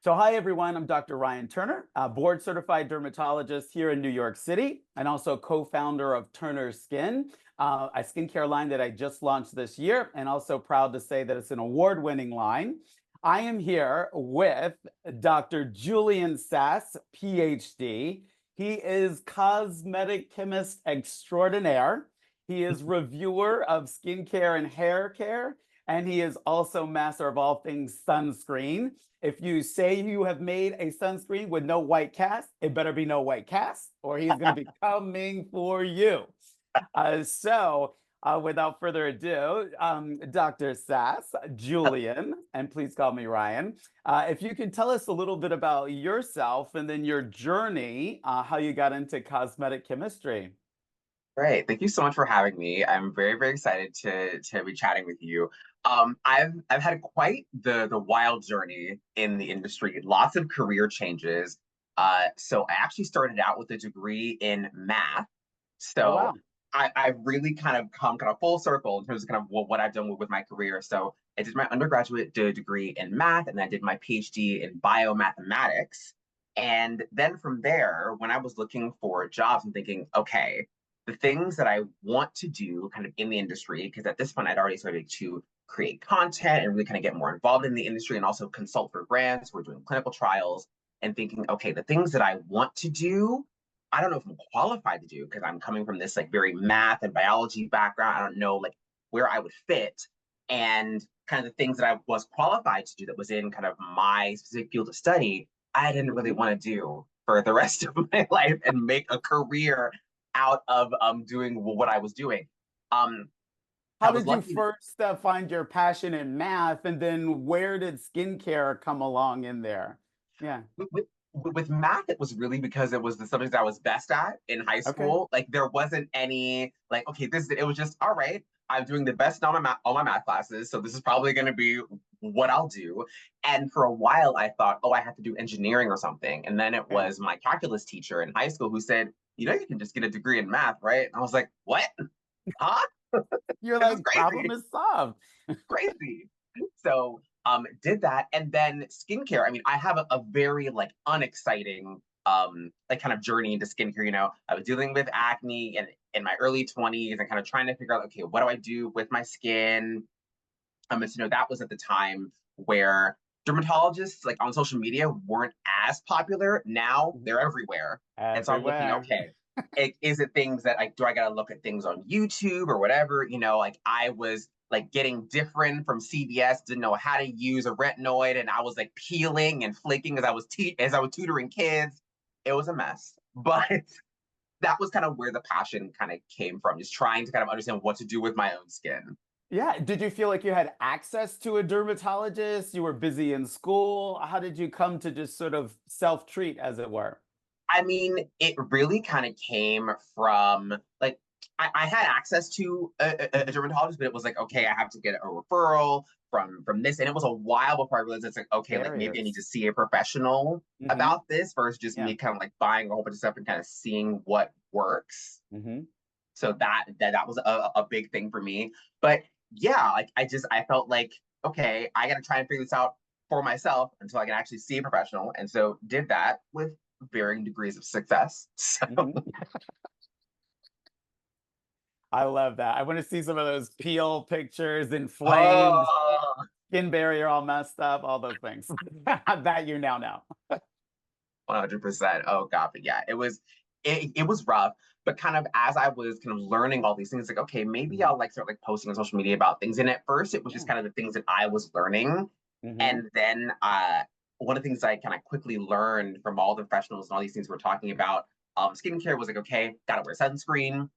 So hi, everyone. I'm Dr. Ryan Turner, a board-certified dermatologist here in New York City, and also co-founder of TRNR Skin, a skincare line that I just launched this year, and also proud to say that it's an award-winning line. I am here with Dr. Julian Sass, PhD. He is cosmetic chemist extraordinaire. He is reviewer of skincare and hair care, and he is also master of all things sunscreen. If you say you have made a sunscreen with no white cast, it better be no white cast, or he's going to be coming for you. Without further ado, Dr. Sass, Julian, and please call me Ryan, if you can tell us a little bit about yourself and then your journey, how you got into cosmetic chemistry. Great. Thank you so much for having me. I'm very, very excited to be chatting with you. I've had quite the wild journey in the industry, lots of career changes. So I actually started out with a degree in math. Oh, So wow. I really kind of come kind of full circle in terms of kind of what I've done with my career. So I did my undergraduate degree in math, and I did my PhD in biomathematics. And then from there, when I was looking for jobs and thinking, okay, the things that I want to do kind of in the industry, because at this point I'd already started to create content and really kind of get more involved in the industry and also consult for brands who are doing clinical trials and thinking, okay, the things that I want to do, I don't know if I'm qualified to do because I'm coming from this like very math and biology background. I don't know like where I would fit. And kind of the things that I was qualified to do that was in kind of my specific field of study, I didn't really Mhm. want to do for the rest of my life and make a career out of doing what I was doing. Um, How I was did you lucky first find your passion in math, and then where did skincare come along in there? Yeah. with math. It was really because it was the subject I was best at in high Okay. school. Like there wasn't any like okay, this it was just all right. I'm doing the best in all my math classes, so this is probably going to be what I'll do. And for a while, I thought, oh, I have to do engineering or something. And then it Yeah. was my calculus teacher in high school who said, you know, you can just get a degree in math, right? And I was like, what? Huh? You're This is like, problem crazy, is solved. crazy. So did that. And then skincare. I mean, I have a very like unexciting like kind of journey into skincare. You know, I was dealing with acne and in my early 20s and kind of trying to figure out, okay, what do I do with my skin? And so, you know, that was at the time where dermatologists like on social media weren't as popular. Now Mhm. they're everywhere. And so I'm looking, Everywhere. okay, is it things that like do I gotta look at things on YouTube or whatever? You know, like I was like getting different from CVS, didn't know how to use a retinoid, and I was like peeling and flaking as I was tutoring kids. It was a mess. But that was kind of where the passion kind of came from, just trying to kind of understand what to do with my own skin. Yeah. Did you feel like you had access to a dermatologist? You were busy in school. How did you come to just sort of self-treat, as it were? I mean, it really kind of came from like I had access to a Mhm. dermatologist, but it was like, okay, I have to get a referral from this. And it was a while before I realized it's like, okay, like maybe I need Barriers. to see a professional Hmm. about this versus just Yeah. me kind of like buying a whole bunch of stuff and kind of seeing what works. Hmm. So that was a big thing for me. But yeah, like I felt like, okay, I gotta try and figure this out for myself until I can actually see a professional. And so did that with varying degrees of success. So Hmm. I love that. I want to see some of those peel pictures, inflamed, oh, skin barrier all messed up, all those things. That you now know. 100%. Oh God, but yeah, it was rough. But kind of as I was kind of learning all these things, like, okay, maybe Mhm. I'll like start like posting on social media about things. And at first it was just Yeah. kind of the things that I was learning. Hmm. And then one of the things I kind of quickly learned from all the professionals and all these things we're talking about, skincare was like, okay, gotta wear sunscreen.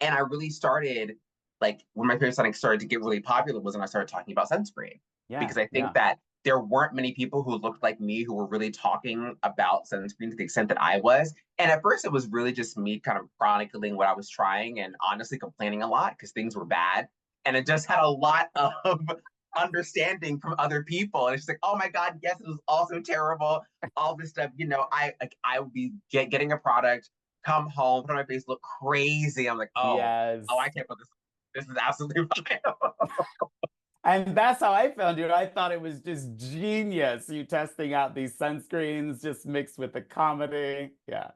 And I really started like when my period started to get really popular was when I started talking about sunscreen. Yeah. Because I think Yeah. that there weren't many people who looked like me who were really talking about sunscreen to the extent that I was. And at first it was really just me kind of chronicling what I was trying and honestly complaining a lot because things were bad. And it just had a lot of understanding from other people. And it's just like, oh my God, yes, it was also terrible. All this stuff, you know, I would be getting a product, come home, put on my face, look crazy. I'm like, oh, I Yes. can't put this. This is absolutely fine. And that's how I found you. I thought it was just genius. You testing out these sunscreens just mixed with the comedy. Yeah.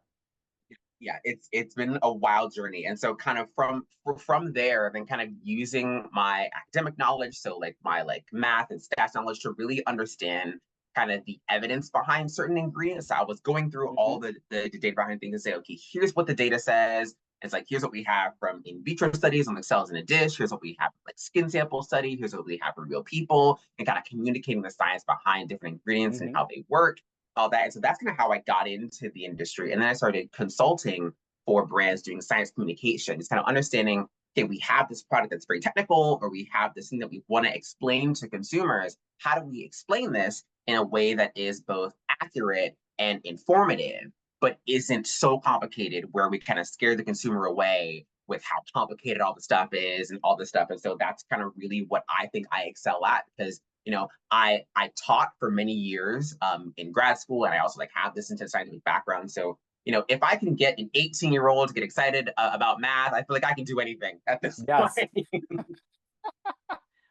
Yeah, it's been a wild journey. And so kind of from there, I've been kind of using my academic knowledge, so like my like math and stats knowledge to really understand kind of the evidence behind certain ingredients. So I was going through all Hmm. the data behind things and say, okay, here's what the data says. It's like, here's what we have from in vitro studies on the cells in a dish. Here's what we have like skin sample study. Here's what we have from real people, and kind of communicating the science behind different ingredients and Hmm. how they work, all that. And so that's kind of how I got into the industry. And then I started consulting for brands doing science communication. It's kind of understanding, okay, we have this product that's very technical, or we have this thing that we want to explain to consumers. How do we explain this in a way that is both accurate and informative, but isn't so complicated where we kind of scare the consumer away with how complicated all the stuff is and all this stuff. And so that's kind of really what I think I excel at, because I taught for many years in grad school, and I also like have this intense scientific background. So if I can get an 18-year-old to get excited about math, I feel like I can do anything at this Yes. point.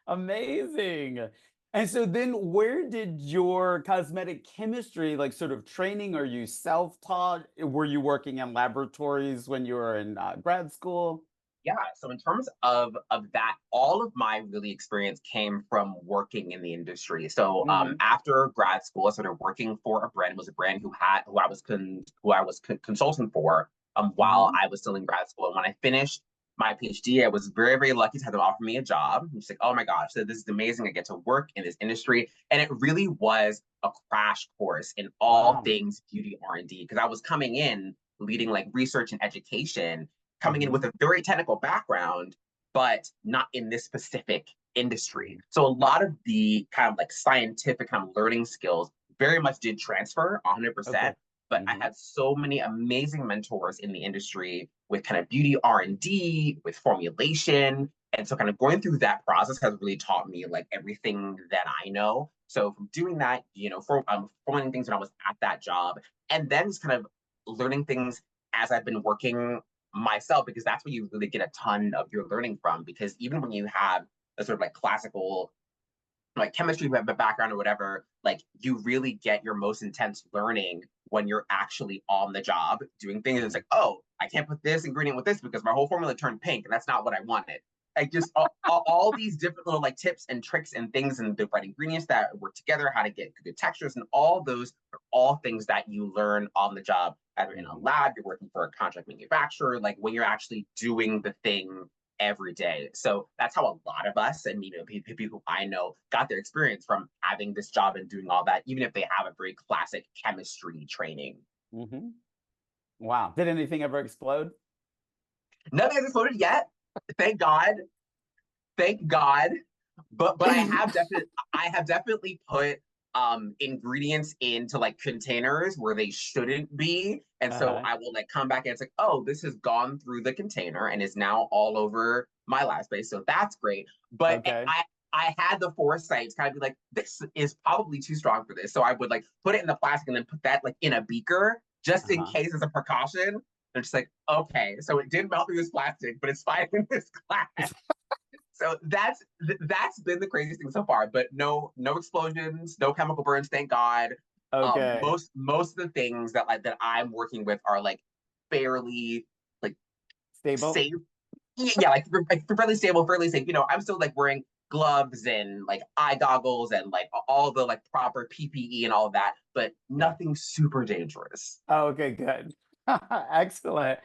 Amazing. And so then where did your cosmetic chemistry like sort of training? Are you self-taught? Were you working in laboratories when you were in grad school? Yeah, so in terms of that, all of my really experience came from working in the industry. So Hmm. after grad school, I started working for a brand. It was a brand who I was consulting for while Hmm. I was still in grad school. And when I finished my PhD, I was very, very lucky to have them offer me a job. I'm just like, oh my gosh, so this is amazing. I get to work in this industry. And it really was a crash course in all Wow. things beauty R&D, because I was coming in leading like research and education, coming in Hmm. with a very technical background, but not in this specific industry. So a lot of the kind of like scientific kind of learning skills very much did transfer 100%. Okay. But I Hmm. had so many amazing mentors in the industry with kind of beauty R&D, with formulation. And so kind of going through that process has really taught me like everything that I know. So from doing that, for forming things when I was at that job, and then just kind of learning things as I've been working myself, because that's where you really get a ton of your learning from. Because even when you have a sort of like classical like chemistry background or whatever, like you really get your most intense learning when you're actually on the job doing things. And it's like, oh, I can't put this ingredient with this because my whole formula turned pink, and that's not what I wanted. Like just all these different little like tips and tricks and things, and the right ingredients that work together, how to get good textures, and all those are all things that you learn on the job, either in a Hmm. lab, you're working for a contract manufacturer, like when you're actually doing the thing every day. So that's how a lot of us, and people who I know, got their experience from having this job and doing all that, even if they have a very classic chemistry training. Hmm. Wow. Did anything ever explode? Nothing has exploded yet, thank God, thank God. But I have definitely put ingredients into like containers where they shouldn't be. And so Uh-huh. I will like come back and it's like, oh, this has gone through the container and is now all over my lab space. So that's great. But Okay. I had the foresight to kind of be like, this is probably too strong for this. So I would like put it in the plastic and then put that like in a beaker just in Uh-huh. case as a precaution. They're just like, okay, so it did melt through this plastic, but it's fine in this glass. So that's been the craziest thing so far. But no explosions, no chemical burns, thank God. Okay. Most of the things that I'm working with are like fairly like Stable? safe. Yeah, like fairly stable, fairly safe. I'm still like wearing gloves and like eye goggles and like all the like proper PPE and all of that, but Yeah. nothing super dangerous. Okay, good. Excellent.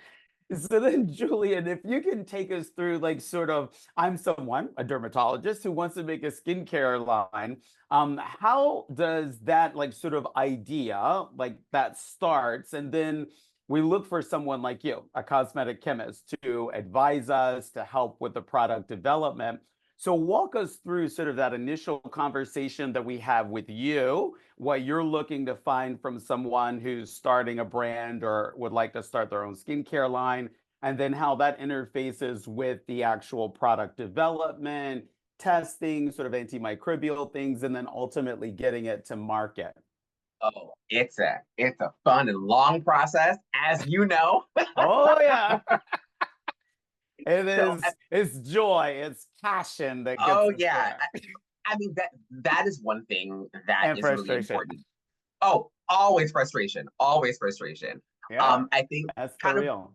So then, Julian, if you can take us through, like, sort of, I'm someone, a dermatologist, who wants to make a skincare line. How does that, like, sort of idea, like, that starts, and then we look for someone like you, a cosmetic chemist, to advise us, to help with the product development. So walk us through sort of that initial conversation that we have with you, what you're looking to find from someone who's starting a brand or would like to start their own skincare line, and then how that interfaces with the actual product development, testing, sort of antimicrobial things, and then ultimately getting it to market. Oh, it's a fun and long process, as you know. Oh, yeah. So, it's joy, it's passion that gets oh us yeah, there. I mean that is one thing that And is really frustration. important. Oh, always frustration, always frustration. Yeah, I think that's for kind of real.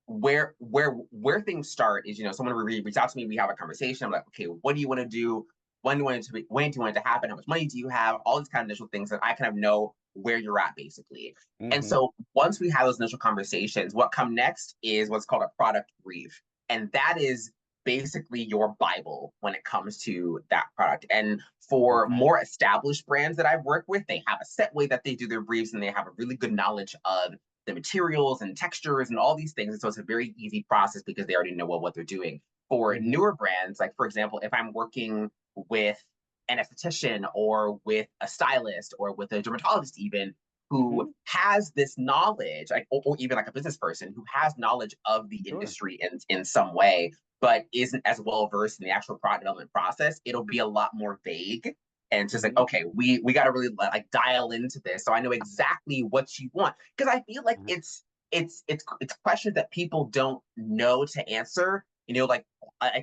where things start is, someone will reach out to me, we have a conversation. I'm like, okay, what do you want to do? When do you want it to happen? How much money do you have? All these kind of initial things that I kind of know where you're at basically. And Hmm. so once we have those initial conversations, what come next is what's called a product brief. And that is basically your Bible when it comes to that product. And for Okay. more established brands that I've worked with, they have a set way that they do their briefs, and they have a really good knowledge of the materials and textures and all these things. And so it's a very easy process because they already know what they're doing. For Hmm. newer brands, like for example, if I'm working with an esthetician or with a stylist or with a dermatologist even, who Hmm. has this knowledge, like, or even like a business person who has knowledge of the Sure. industry in some way, but isn't as well versed in the actual product development process, it'll be a lot more vague. And it's just like, Hmm. okay, we got to really like dial into this, so I know exactly what you want. Because I feel like it's questions that people don't know to answer. Like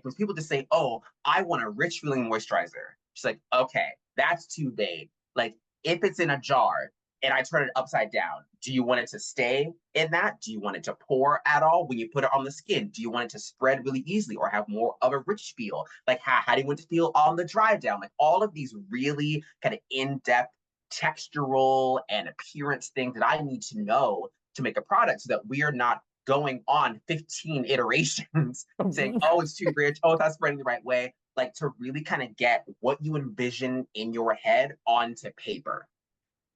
when people just say, "Oh, I want a rich feeling moisturizer," it's like, okay, that's too vague. Like if it's in a jar and I turn it upside down, do you want it to stay in that? Do you want it to pour at all when you put it on the skin? Do you want it to spread really easily or have more of a rich feel? Like how do you want it to feel on the dry down? Like all of these really kind of in-depth textural and appearance things that I need to know to make a product so that we are not going on 15 iterations saying, oh, it's too rich, oh, it's not spreading the right way. Like to really kind of get what you envision in your head onto paper.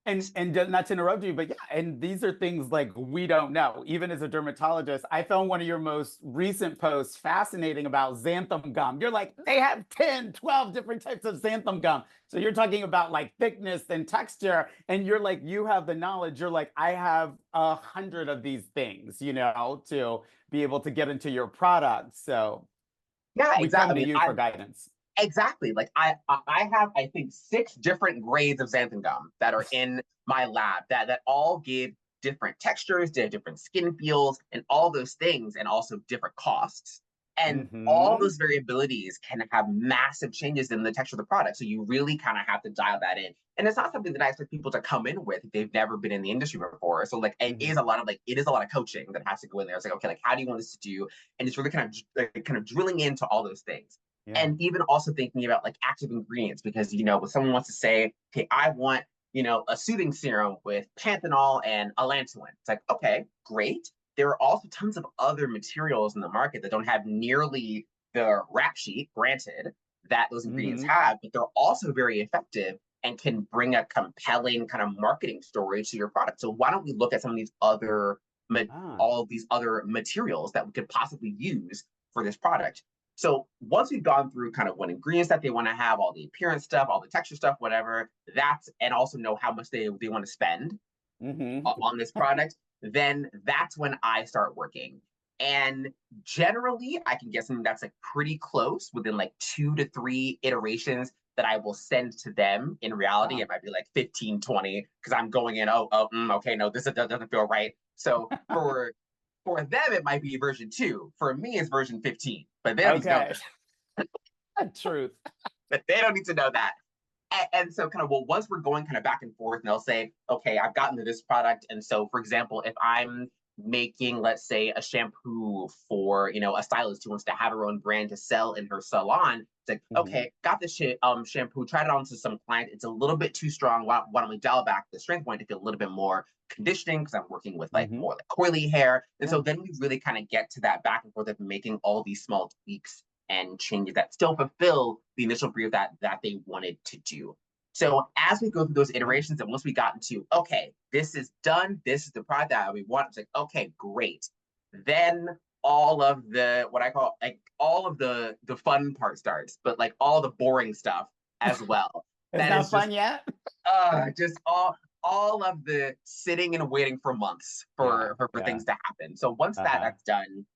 And not to interrupt you, but yeah, and these are things like we don't know. Even as a dermatologist, I found one of your most recent posts fascinating about xanthan gum. You're like, they have 10, 12 different types of xanthan gum. So you're talking about like thickness and texture, and you're like, you have the knowledge. You're like, I have 100 of these things, to be able to get into your product. So Yeah, we exactly. come I to mean, you for guidance. exactly. Like I have, I think, 6 different grades of xanthan gum that are in my lab that all give different textures, different skin feels, and all those things, and also different costs. And all Hmm. those variabilities can have massive changes in the texture of the product. So you really kind of have to dial that in. And it's not something that I expect people to come in with if they've never been in the industry before. So like Hmm. it is a lot of coaching that has to go in there. It's like, okay, like how do you want this to do? And it's really kind of drilling into all those things, Yeah. and even also thinking about like active ingredients, because when someone wants to say, okay, I want a soothing serum with panthenol and allantoin, it's like, okay, great. There are also tons of other materials in the market that don't have nearly the rap sheet, granted, that those ingredients Hmm. have, but they're also very effective and can bring a compelling kind of marketing story to your product. So why don't we look at some of these other Ah. all of these other materials that we could possibly use for this product? So once we've gone through kind of what ingredients that they want to have, all the appearance stuff, all the texture stuff, whatever, and also know how much they want to spend Hmm. on this product, then that's when I start working. And generally, I can get something that's like pretty close within like 2 to 3 iterations that I will send to them. In reality, Wow. it might be like 15, 20, because I'm going in, okay, no, this doesn't feel right. So for them, it might be version 2. For me, it's version 15, but they don't need to know Okay. Truth. that. They don't need to know that. And so kind of, well, once we're going kind of back and forth, and they'll say, okay, I've gotten to this product. And so, for example, if I'm making, let's say, a shampoo for, a stylist who wants to have her own brand to sell in her salon, it's like, Hmm. okay, got this shampoo, tried it on to some client. It's a little bit too strong. Why don't we dial back the strength point to feel a little bit more conditioning, because I'm working with like Hmm. more like coily hair. And Yeah. so then we really kind of get to that back and forth of making all these small tweaks and changes that still fulfill the initial brief that they wanted to do. So as we go through those Yeah. iterations, and once we got into, okay, this is done, this is the product that we want, it's like, okay, great. Then all of the what I call like all of the fun part starts, but like all the boring stuff as well. It's That not is fun yet. just all of the sitting and waiting for months Yeah. for Yeah. things to happen. So once Uh-huh. that's done,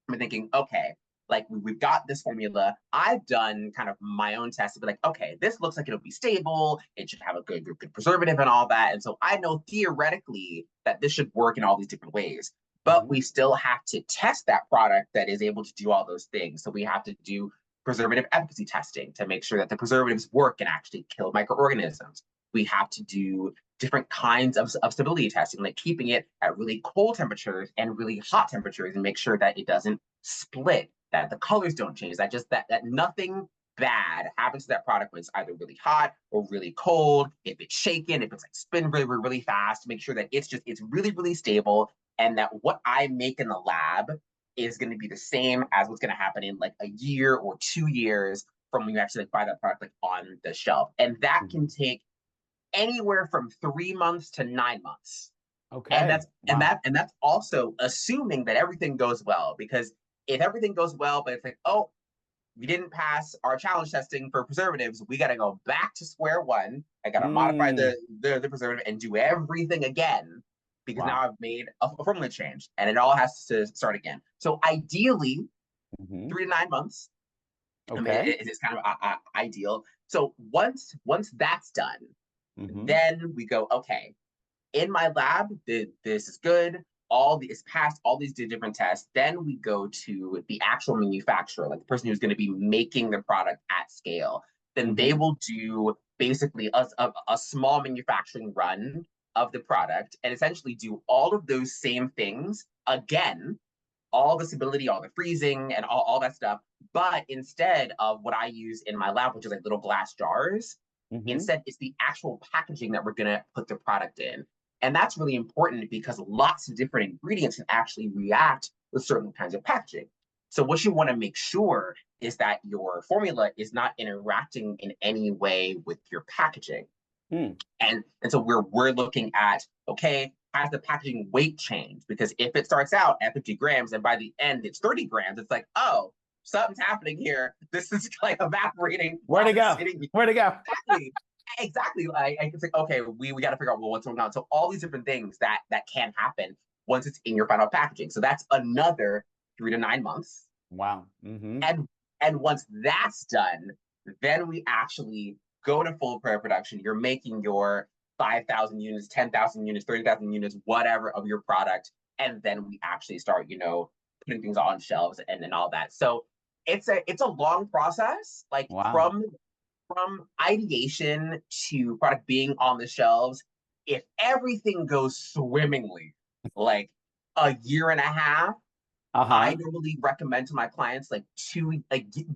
I'm thinking, okay, like we've got this formula. I've done kind of my own tests to be like, okay, this looks like it'll be stable. It should have a good preservative and all that. And so I know theoretically that this should work in all these different ways. but we still have to test that product that is able to do all those things. So we have to do preservative efficacy testing to make sure that the preservatives work and actually kill microorganisms. We have to do different kinds of stability testing, like keeping it at really cold temperatures and really hot temperatures, and make sure that it doesn't split, that the colors don't change, that nothing bad happens to that product when it's either really hot or really cold, if it's shaken, if it's like spin really, really, really fast, to make sure that it's really, really stable, and that what I make in the lab is going to be the same as what's going to happen in like a year or 2 years from when you actually like buy that product like on the shelf. And that can take anywhere from 3 months to 9 months. Okay. And that's also assuming that everything goes well, because if everything goes well, but it's like, oh, we didn't pass our challenge testing for preservatives, we got to go back to square one. I got to modify the preservative and do everything again, because now I've made a formula change and it all has to start again. So ideally, 3 to 9 months. Okay. I mean, it's kind of ideal. So once that's done, then we go, okay, in my lab, this is good. It's passed all these different tests. Then we go to the actual manufacturer, like the person who's going to be making the product at scale. Then they will do basically a small manufacturing run of the product and essentially do all of those same things again, all the stability, all the freezing, and all that stuff. But instead of what I use in my lab, which is like little glass jars, instead it's the actual packaging that we're going to put the product in. And that's really important because lots of different ingredients can actually react with certain kinds of packaging. So what you want to make sure is that your formula is not interacting in any way with your packaging. And so we're looking at, okay, has the packaging weight changed? Because if it starts out at 50 grams and by the end it's 30 grams, it's like, oh, something's happening here. This is like evaporating. Where'd it go? Where'd it go? Exactly. Like it's like, okay, we got to figure out, well, what's going on. So all these different things that can happen once it's in your final packaging. So that's another 3 to 9 months. Wow. And once that's done, then we actually go to full production. You're making your 5,000 units, 10,000 units, 30,000 units, whatever of your product, and then we actually start, putting things on shelves and all that. So it's a long process, like from ideation to product being on the shelves. If everything goes swimmingly, like a year and a half, I normally recommend to my clients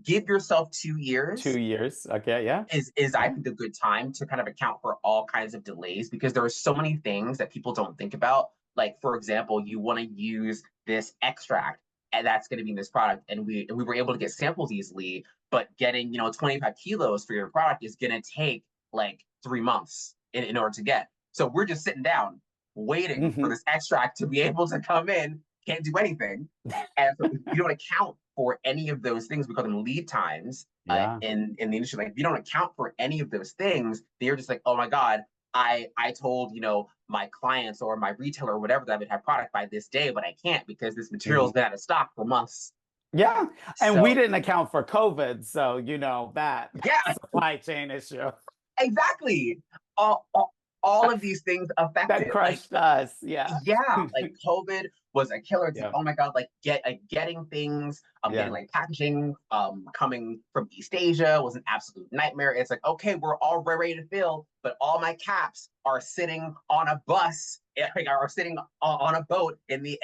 give yourself 2 years. 2 years. Okay, yeah. Is I think a good time to kind of account for all kinds of delays, because there are so many things that people don't think about. Like, for example, you want to use this extract and that's going to be in this product, and we were able to get samples easily, but getting 25 kilos for your product is going to take like 3 months in order to get. So we're just sitting down waiting for this extract to be able to come in. Can't do anything. And so if you don't account for any of those things, we call them lead times in the industry. Like, if you don't account for any of those things, they're just like, oh my God, I told my clients or my retailer or whatever that I would have product by this day, but I can't because this material's been out of stock for months. Yeah. And we didn't account for COVID, so that supply chain issue. Exactly. All of these things affected. That crushed us. Yeah. Yeah. Like COVID was a killer. It's like, oh my God, like getting things, getting like packaging coming from East Asia was an absolute nightmare. It's like, okay, we're all ready to fill, but all my caps are sitting on a bus, are sitting on a boat in the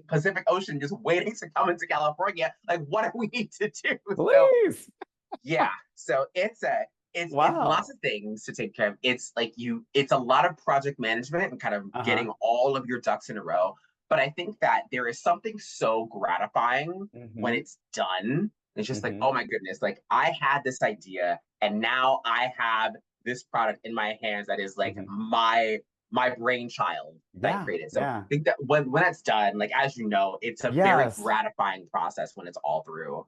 Pacific Ocean, just waiting to come into California. Like, what do we need to do? Please. So it's lots of things to take care of. It's like it's a lot of project management and kind of getting all of your ducks in a row. But I think that there is something so gratifying when it's done. It's just like, oh my goodness, like I had this idea and now I have this product in my hands that is like my brainchild that I created. So I think that when it's done, like, as you know, it's a very gratifying process when it's all through.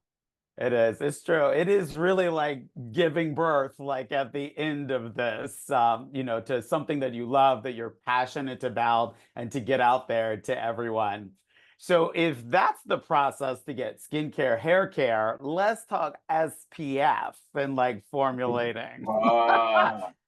It is. It's true. It is really like giving birth, like at the end of this, to something that you love, that you're passionate about, and to get out there to everyone. So if that's the process to get skincare, hair care, let's talk SPF and like formulating.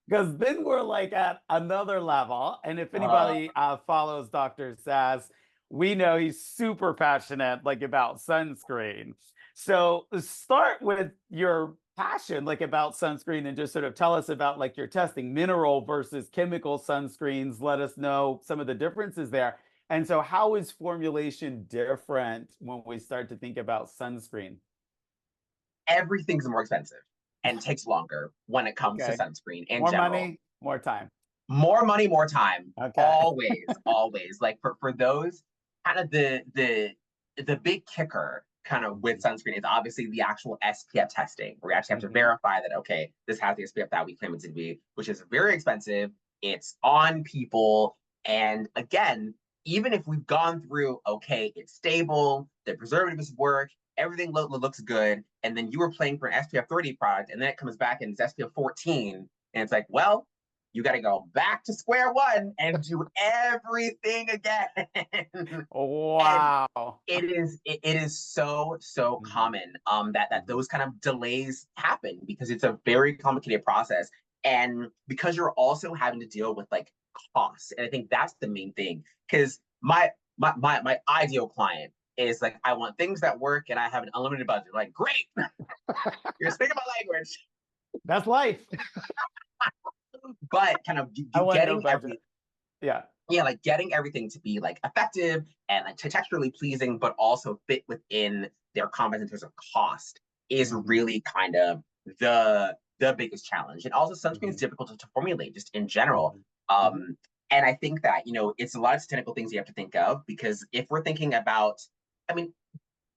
Because then we're like at another level. And if anybody follows Dr. Sass, we know he's super passionate like about sunscreen. So start with your passion like about sunscreen and just sort of tell us about like your testing mineral versus chemical sunscreens. Let us know some of the differences there. And so how is formulation different when we start to think about sunscreen? Everything's more expensive and takes longer when it comes to Okay. sunscreen in More general. money, more time. More money, more time. Okay. Always, always. Like for those, kind of the big kicker kind of with sunscreen is obviously the actual SPF testing, where you actually have to Mhm. verify that, okay, this has the SPF that we claim it to be, which is very expensive. It's on people. And again, even if we've gone through, okay, it's stable, the preservatives work, everything looks good, and then you were playing for an SPF 30 product, and then it comes back and it's SPF 14, and it's like, well, you got to go back to square one and do everything again. And Wow. it is so Mhm. common that Mhm. those kind of delays happen because it's a very complicated process, and because you're also having to deal with like costs. And I think that's the main thing, because my ideal client is like, I want things that work and I have an unlimited budget. Like, great, you're speaking my language. That's life. But kind of I want no getting budget. Yeah. like getting everything to be like effective and like texturally pleasing, but also fit within their confidence in terms of cost is Mhm. really kind of the biggest challenge. And also sunscreen is Mhm. difficult to formulate just in general. Mhm. Mhm. Um, and I think that, it's a lot of technical things you have to think of, because if we're thinking about, I mean,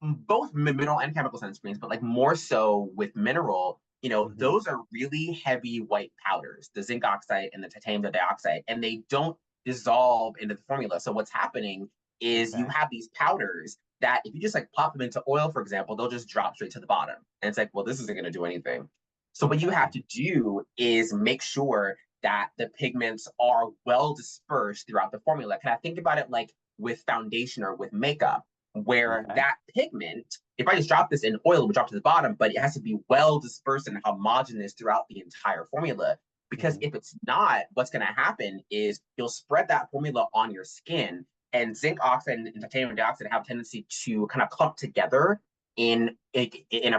both mineral and chemical sunscreens, but like more so with mineral, Mhm. those are really heavy white powders, the zinc oxide and the titanium dioxide, and they don't dissolve into the formula. So what's happening is you Okay. have these powders that if you just like pop them into oil, for example, they'll just drop straight to the bottom. And it's like, well, this isn't going to do anything. So what you have Okay. to do is make sure that the pigments are well dispersed throughout the formula. Can I think about it like with foundation or with makeup, where Okay. that pigment, if I just drop this in oil, it would drop to the bottom, but it has to be well dispersed and homogeneous throughout the entire formula. Because Mhm. if it's not, what's going to happen is you'll spread that formula on your skin, and zinc oxide and titanium dioxide have a tendency to kind of clump together in a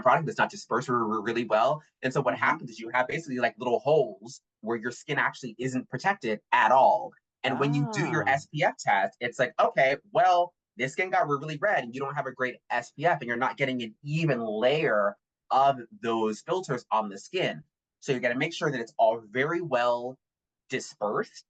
product that's not dispersed really well. And so what Mhm. happens is you have basically like little holes where your skin actually isn't protected at all. And when you do your Ah. SPF test, it's like, okay, well, this skin got really red and you don't have a great SPF and you're not getting an even layer of those filters on the skin. So you got to make sure that it's all very well dispersed.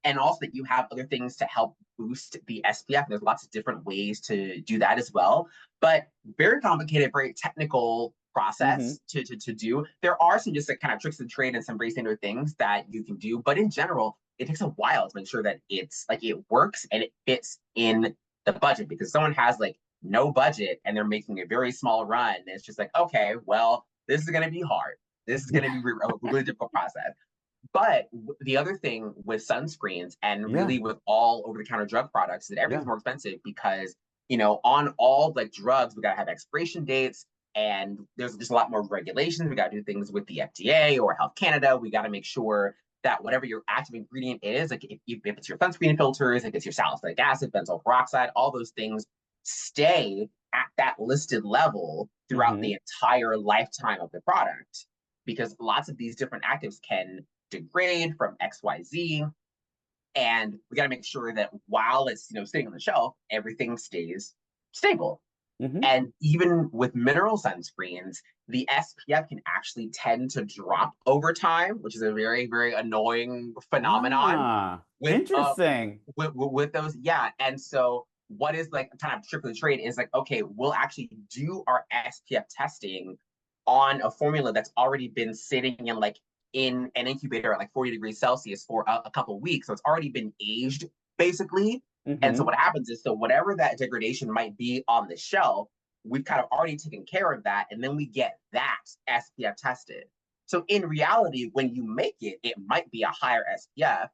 And also that you have other things to help boost the SPF. There's lots of different ways to do that as well, but very complicated, very technical Mhm. process to do. There are some just like kind of tricks of the trade and some very standard things that you can do, but in general, it takes a while to make sure that it's like it works and it fits in the budget, because someone has like no budget and they're making a very small run. It's just like, okay, well, this is going to be hard. This is going to be a really difficult process. But the other thing with sunscreens and Yeah. really with all over the counter drug products is that everything's Yeah. more expensive because, on all like drugs, we got to have expiration dates, and there's just a lot more regulations. We got to do things with the FDA or Health Canada. We got to make sure that whatever your active ingredient is, like if it's your sunscreen filters, if it's your salicylic acid, benzoyl peroxide, all those things stay at that listed level throughout Mhm. the entire lifetime of the product, because lots of these different actives can degrade from XYZ. And we got to make sure that while it's sitting on the shelf, everything stays stable. Mhm. And even with mineral sunscreens, the SPF can actually tend to drop over time, which is a very, very annoying phenomenon Ah. with Interesting. with those. Yeah. And so what is like kind of trick of the trade is like, okay, we'll actually do our SPF testing on a formula that's already been sitting in an incubator at like 40 degrees Celsius for a couple of weeks. So it's already been aged basically. And so Mhm. what happens is, so whatever that degradation might be on the shelf, we've kind of already taken care of that. And then we get that SPF tested. So in reality, when you make it, it might be a higher SPF.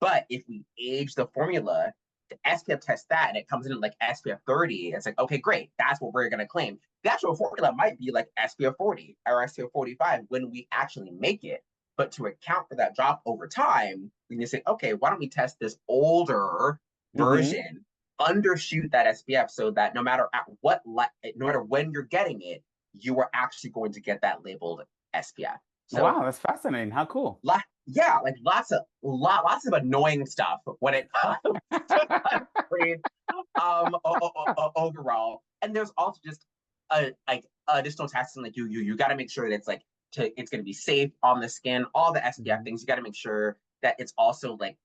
But if we age the formula, the SPF test that and it comes in at like SPF 30, it's like, okay, great. That's what we're going to claim. The actual formula might be like SPF 40 or SPF 45 when we actually make it. But to account for that drop over time, we can say, okay, why don't we test this older Mhm. version undershoot that SPF so that no matter no matter when you're getting it, you are actually going to get that labeled SPF. So Wow, that's fascinating. How cool. yeah, like lots of annoying stuff when it comes to sunscreen overall. And there's also just like additional testing. Like you got to make sure that it's like it's going to be safe on the skin. All the SPF things, you got to make sure that it's also like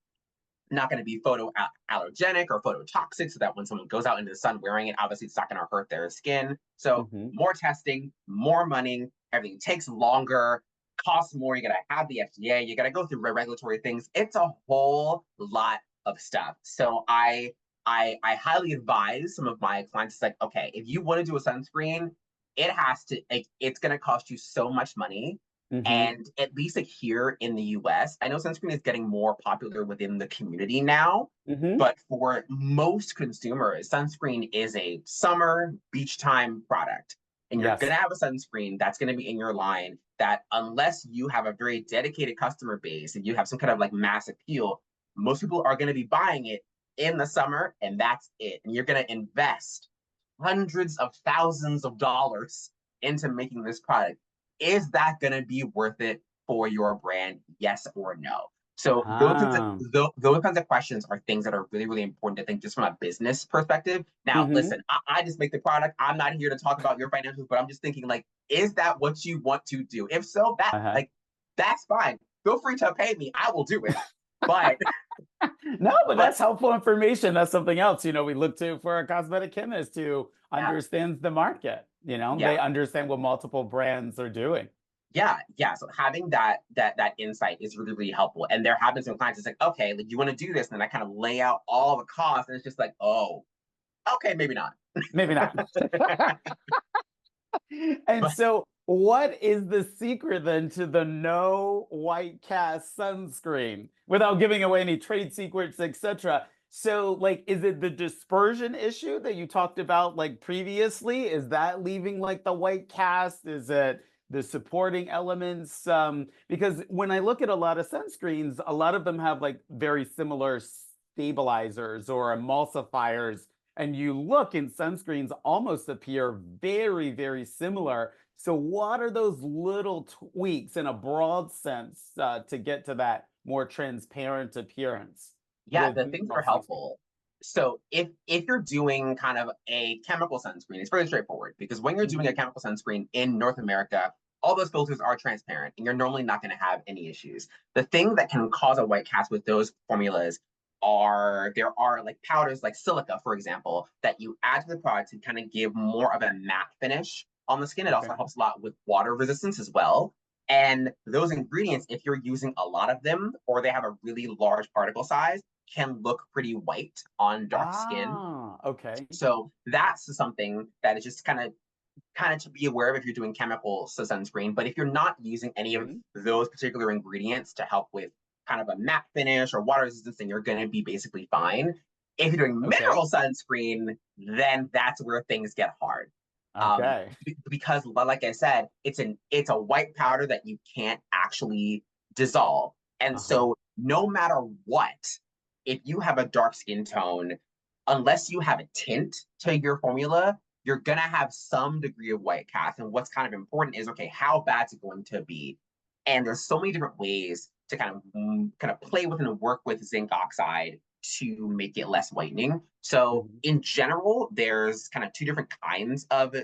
not going to be photo allergenic or phototoxic, so that when someone goes out into the sun wearing it, obviously it's not going to hurt their skin. So more testing, more money, everything takes longer, costs more. You got to have the FDA, you got to go through regulatory things. It's a whole lot of stuff. So I highly advise some of my clients, it's like, okay, if you want to do a sunscreen, it's going to cost you so much money. And at least like here in the US, I know sunscreen is getting more popular within the community now, but for most consumers, sunscreen is a summer beach time product. And you're going to have a sunscreen that's going to be in your line that, unless you have a very dedicated customer base and you have some kind of like mass appeal, most people are going to be buying it in the summer, and that's it. And you're going to invest hundreds of thousands of dollars into making this product. Is that going to be worth it for your brand? Yes or no? So those kinds of questions are things that are really, really important to think just from a business perspective. Now, listen, I just make the product. I'm not here to talk about your financials, but I'm just thinking, like, is that what you want to do? If so, that's fine. Feel free to pay me. I will do it. But no, but that's helpful information. That's something else, we look to for a cosmetic chemist who understands the market. They understand what multiple brands are doing. Yeah. So having that insight is really, really helpful. And there have been some clients, it's like, okay, like, you want to do this, and then I kind of lay out all the costs, and it's just like, oh, okay, maybe not. Maybe not. And so what is the secret then to the no white cast sunscreen, without giving away any trade secrets, etc.? So, like, is it the dispersion issue that you talked about like previously? Is that leaving like the white cast? Is it the supporting elements? Because when I look at a lot of sunscreens, a lot of them have like very similar stabilizers or emulsifiers, and you look in sunscreens almost appear very, very similar. So what are those little tweaks in a broad sense to get to that more transparent appearance? Yeah, the things that are helpful. So if you're doing kind of a chemical sunscreen, it's very straightforward, because when you're doing a chemical sunscreen in North America, all those filters are transparent and you're normally not going to have any issues. The thing that can cause a white cast with those formulas there are like powders like silica, for example, that you add to the product to kind of give more of a matte finish on the skin. It also helps a lot with water resistance as well. And those ingredients, if you're using a lot of them or they have a really large particle size, can look pretty white on dark skin. Okay. So that's something that is just kind of to be aware of if you're doing chemical sunscreen. But if you're not using any of those particular ingredients to help with kind of a matte finish or water resistance, then you're going to be basically fine. If you're doing mineral sunscreen, then that's where things get hard. Because, like I said, it's a white powder that you can't actually dissolve. And so no matter what, if you have a dark skin tone, unless you have a tint to your formula, you're going to have some degree of white cast. And what's kind of important is, okay, how bad is it going to be? And there's so many different ways to kind of play with and work with zinc oxide to make it less whitening. So in general, there's kind of two different kinds of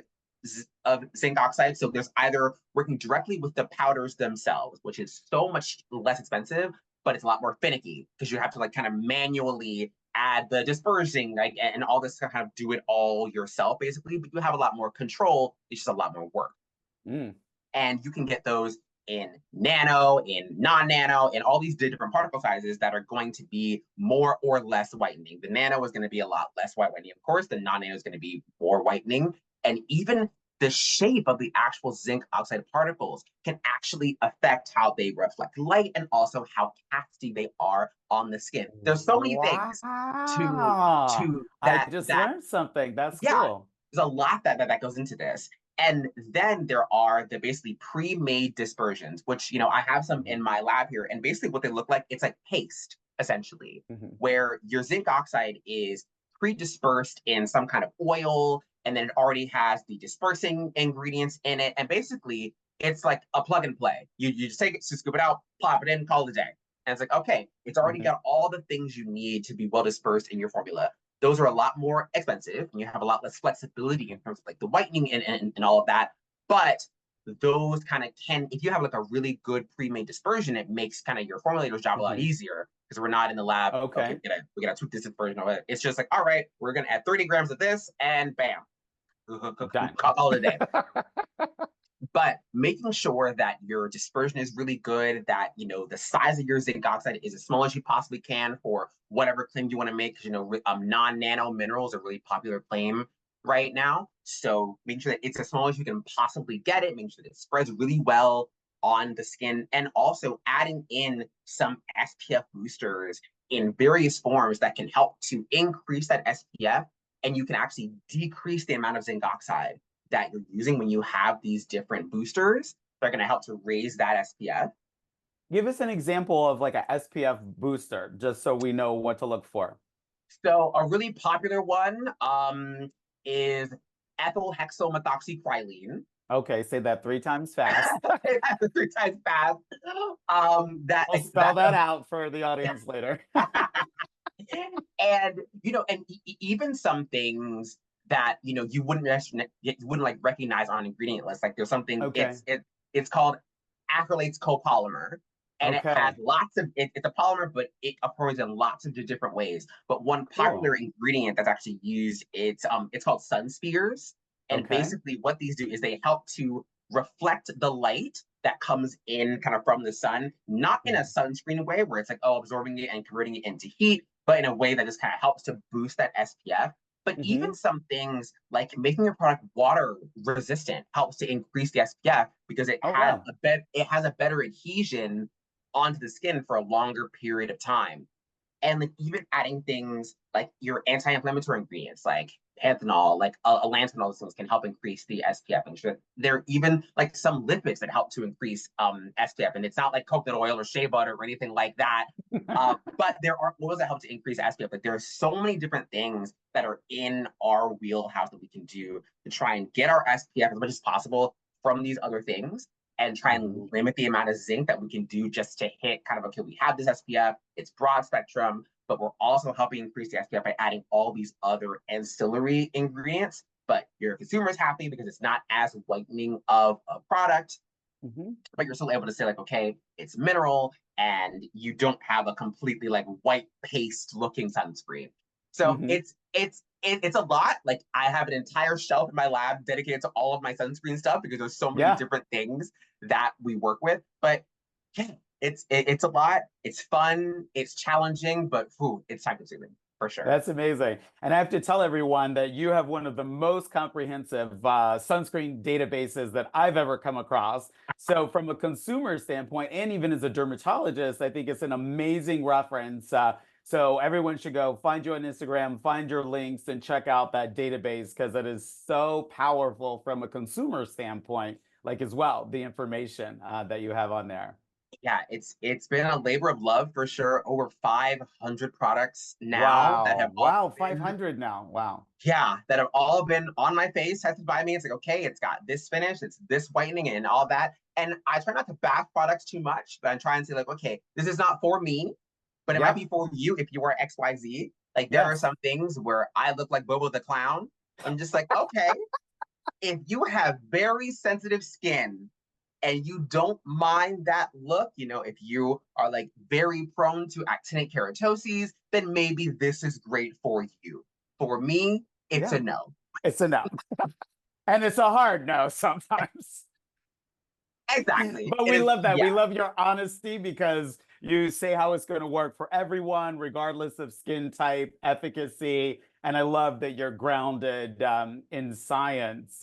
zinc oxide. So there's either working directly with the powders themselves, which is so much less expensive, but it's a lot more finicky because you have to like kind of manually add the dispersing, like, and all this to kind of do it all yourself, basically. But you have a lot more control. It's just a lot more work. And you can get those in nano, in non-nano, and all these different particle sizes that are going to be more or less whitening. The nano is going to be a lot less whitening, of course. The non-nano is going to be more whitening. And even the shape of the actual zinc oxide particles can actually affect how they reflect light and also how casty they are on the skin. There's so many things to that. I just learned something. That's cool. There's a lot that goes into this. And then there are the basically pre-made dispersions, which, I have some in my lab here. And basically what they look like, it's like paste, essentially, where your zinc oxide is pre-dispersed in some kind of oil, and then it already has the dispersing ingredients in it. And basically, it's like a plug and play. You just take it, just scoop it out, plop it in, call it a day. And it's like, okay, it's already got all the things you need to be well dispersed in your formula. Those are a lot more expensive, and you have a lot less flexibility in terms of like the whitening and all of that. But those kind of can, if you have like a really good pre-made dispersion, it makes kind of your formulator's job a lot easier, because we're not in the lab. Okay, we gotta tweak this dispersion. It's just like, all right, we're gonna add 30 grams of this, and bam, call it a day. But making sure that your dispersion is really good, that, you know, the size of your zinc oxide is as small as you possibly can for whatever claim you want to make. You know, non-nano minerals are a really popular claim right now. So making sure that it's as small as you can possibly get it, making sure that it spreads really well on the skin, and also adding in some SPF boosters in various forms that can help to increase that SPF, and you can actually decrease the amount of zinc oxide that you're using when you have these different boosters. They're going to help to raise that SPF. Give us an example of like a SPF booster, just so we know what to look for. So a really popular one is ethyl hexylmethoxycrylene. Okay, say that 3 times fast. 3 times fast. I'll spell that out for the audience later. And, you know, and even some things that, you know, you wouldn't like recognize on an ingredient list. Like there's something, it's called acrylates copolymer, and it has lots of, it's a polymer, but it occurs in lots of different ways. But one popular ingredient that's actually used, it's called sun spheres. And basically what these do is they help to reflect the light that comes in kind of from the sun, not in a sunscreen way where it's like, oh, absorbing it and converting it into heat, but in a way that just kind of helps to boost that SPF. But even some things like making your product water resistant helps to increase the SPF, because it has a better adhesion onto the skin for a longer period of time. And like even adding things like your anti-inflammatory ingredients like panthenol, like allantoin, those things can help increase the SPF. And sure, there are even like some lipids that help to increase SPF. And it's not like coconut oil or shea butter or anything like that. But there are oils that help to increase SPF. Like there are so many different things that are in our wheelhouse that we can do to try and get our SPF as much as possible from these other things, and try and limit the amount of zinc that we can do just to hit kind of, okay, we have this SPF, it's broad spectrum, but we're also helping increase the SPF by adding all these other ancillary ingredients. But your consumer is happy because it's not as whitening of a product, but you're still able to say like, okay, it's mineral, and you don't have a completely like white paste looking sunscreen. So it's a lot. Like I have an entire shelf in my lab dedicated to all of my sunscreen stuff, because there's so many different things that we work with. But yeah, it's a lot. It's fun. It's challenging, but it's time consuming for sure. That's amazing. And I have to tell everyone that you have one of the most comprehensive sunscreen databases that I've ever come across. So from a consumer standpoint, and even as a dermatologist, I think it's an amazing reference. So everyone should go find you on Instagram, find your links, and check out that database, because it is so powerful from a consumer standpoint, like as well, the information that you have on there. Yeah, it's been a labor of love for sure. Over 500 products now that have all been, 500 now. Wow. Yeah, that have all been on my face, tested by me. It's like, okay, it's got this finish, it's this whitening and all that. And I try not to back products too much, but I'm trying to say like, okay, this is not for me, but it might be for you if you are XYZ. Like there are some things where I look like Bobo the Clown. I'm just like, okay, if you have very sensitive skin and you don't mind that look, you know, if you are like very prone to actinic keratoses, then maybe this is great for you. For me, it's a no. It's a no. And it's a hard no sometimes. Exactly. But we love that. We love your honesty, because you say how it's going to work for everyone, regardless of skin type, efficacy. And I love that you're grounded in science.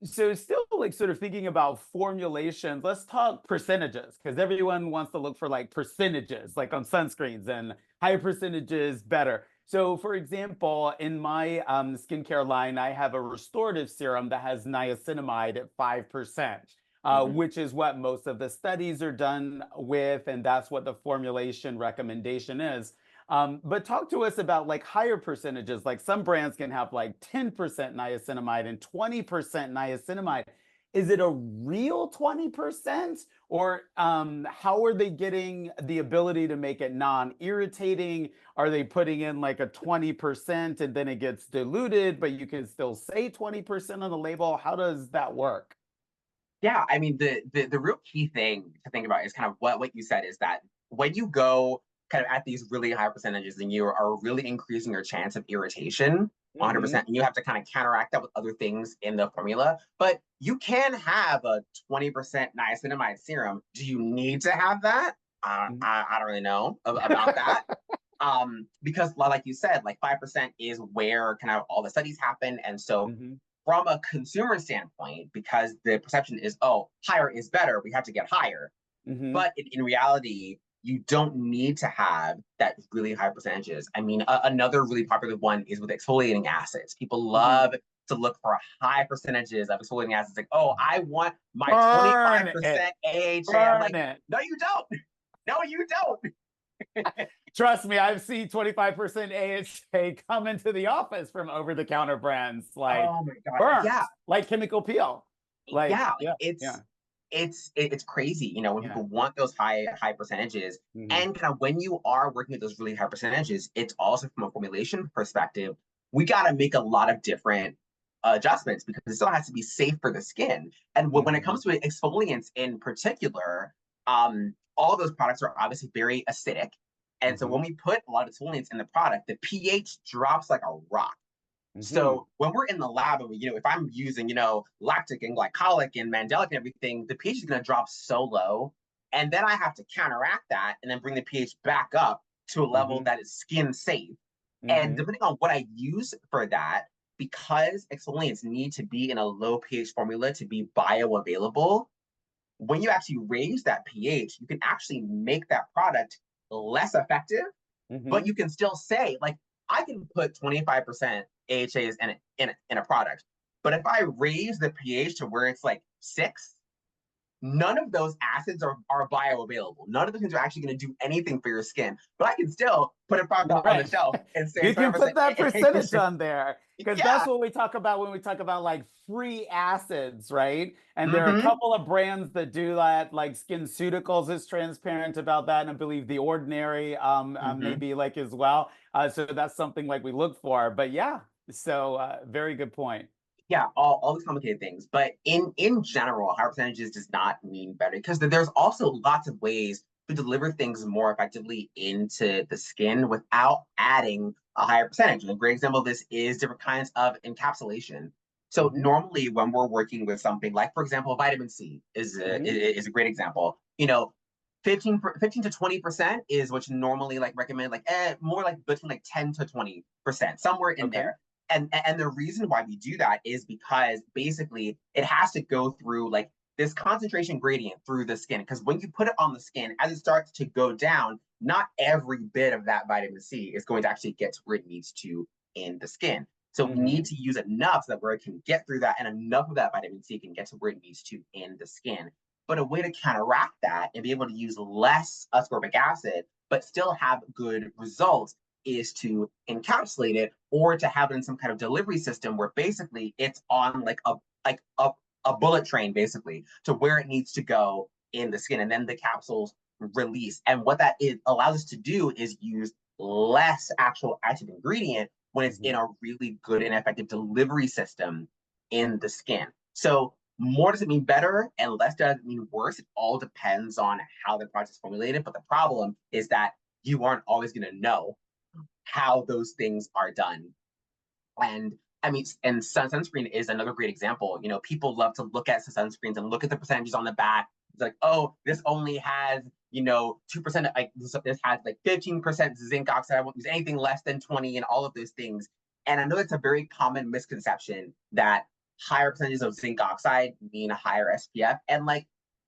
So still like sort of thinking about formulations, let's talk percentages, because everyone wants to look for like percentages, like on sunscreens, and higher percentages better. So for example, in my skincare line, I have a restorative serum that has niacinamide at 5%, which is what most of the studies are done with, and that's what the formulation recommendation is. But talk to us about like higher percentages. Like some brands can have like 10% niacinamide and 20% niacinamide. Is it a real 20%? Or how are they getting the ability to make it non-irritating? Are they putting in like a 20% and then it gets diluted, but you can still say 20% on the label? How does that work? Yeah, I mean the real key thing to think about is kind of what you said is that when you go kind of at these really high percentages, then you are really increasing your chance of irritation 100%, and you have to kind of counteract that with other things in the formula. But you can have a 20% niacinamide serum. Do you need to have that? Mhm. I don't really know about that. Because like you said, like 5% is where kind of all the studies happen. And so Mhm. from a consumer standpoint, because the perception is, oh, higher is better, we have to get higher. Mhm. But in reality, you don't need to have that really high percentages. I mean, another really popular one is with exfoliating acids. People Mhm. love to look for high percentages of exfoliating acids. Like, oh, I want my Burn it. 25% AHA. I'm Burn like, it. no, you don't. No, you don't. Trust me, I've seen 25% AHA come into the office from over-the-counter brands like Oh my God. Yeah. burns, like chemical peel. Like, Yeah, like yeah, yeah, it's crazy, when yeah. people want those high percentages. Hmm. And kind of when you are working with those really high percentages, it's also from a formulation perspective, we got to make a lot of different adjustments because it still has to be safe for the skin. And when it Hmm. comes to exfoliants in particular, all those products are obviously very acidic. And so when Hmm. we put a lot of exfoliants in the product, the pH drops like a rock. Hmm. So when we're in the lab, and if I'm using, lactic and glycolic and mandelic and everything, the pH is going to drop so low, and then I have to counteract that and then bring the pH back up to a level Hmm. that is skin safe. And Hmm. depending on what I use for that, because exfoliants need to be in a low pH formula to be bioavailable, when you actually raise that pH, you can actually make that product less effective, but Hmm. you can still say, like, I can put 25% AHAs in a product. But if I raise the pH to where it's like 6, none of those acids are bioavailable. None of the things are actually going to do anything for your skin. But I can still put a product on the Right. shelf and say You can 20% put that percentage AHA. on there because that's Yeah. what we talk about when we talk about like free acids, right? And there are a Mm-hmm. couple of brands that do that, like SkinCeuticals is transparent about that, and I believe The Ordinary Mm-hmm. maybe like as well. So that's something like we look for. But yeah, so very good point. Yeah, all these complicated things. But in general, higher percentages does not mean better because there's also lots of ways to deliver things more effectively into the skin without adding a higher percentage. And a great example of this is different kinds of encapsulation. So Hmm. normally when we're working with something like, for example, vitamin C Hmm. is a great example. 15 to 20% is what you normally like recommend, like more like between like 10 to 20%, somewhere in Okay. there. And the reason why we do that is because basically it has to go through like this concentration gradient through the skin. Because when you put it on the skin, as it starts to go down, not every bit of that vitamin C is going to actually get to where it needs to in the skin. So we need Hmm. to use enough so that where it can get through that, and enough of that vitamin C can get to where it needs to in the skin. But a way to counteract that and be able to use less ascorbic acid, but still have good results is to encapsulate it or to have it in some kind of delivery system where basically it's on like a bullet train basically to where it needs to go in the skin, and then the capsules release. And what that allows us to do is use less actual active ingredient when it's in Hmm. a really good and effective delivery system in the skin. So more doesn't mean better and less doesn't mean worse. It all depends on how the product is formulated. But the problem is that you aren't always going to know how those things are done. And I mean, and sunscreen is another great example. People love to look at sunscreens and look at the percentages on the back. It's like, oh, this only has, 2%, like this has like 15% zinc oxide. I won't use anything less than 20 and all of those things. And I know that's a very common misconception that higher percentages of zinc oxide mean a higher SPF. And like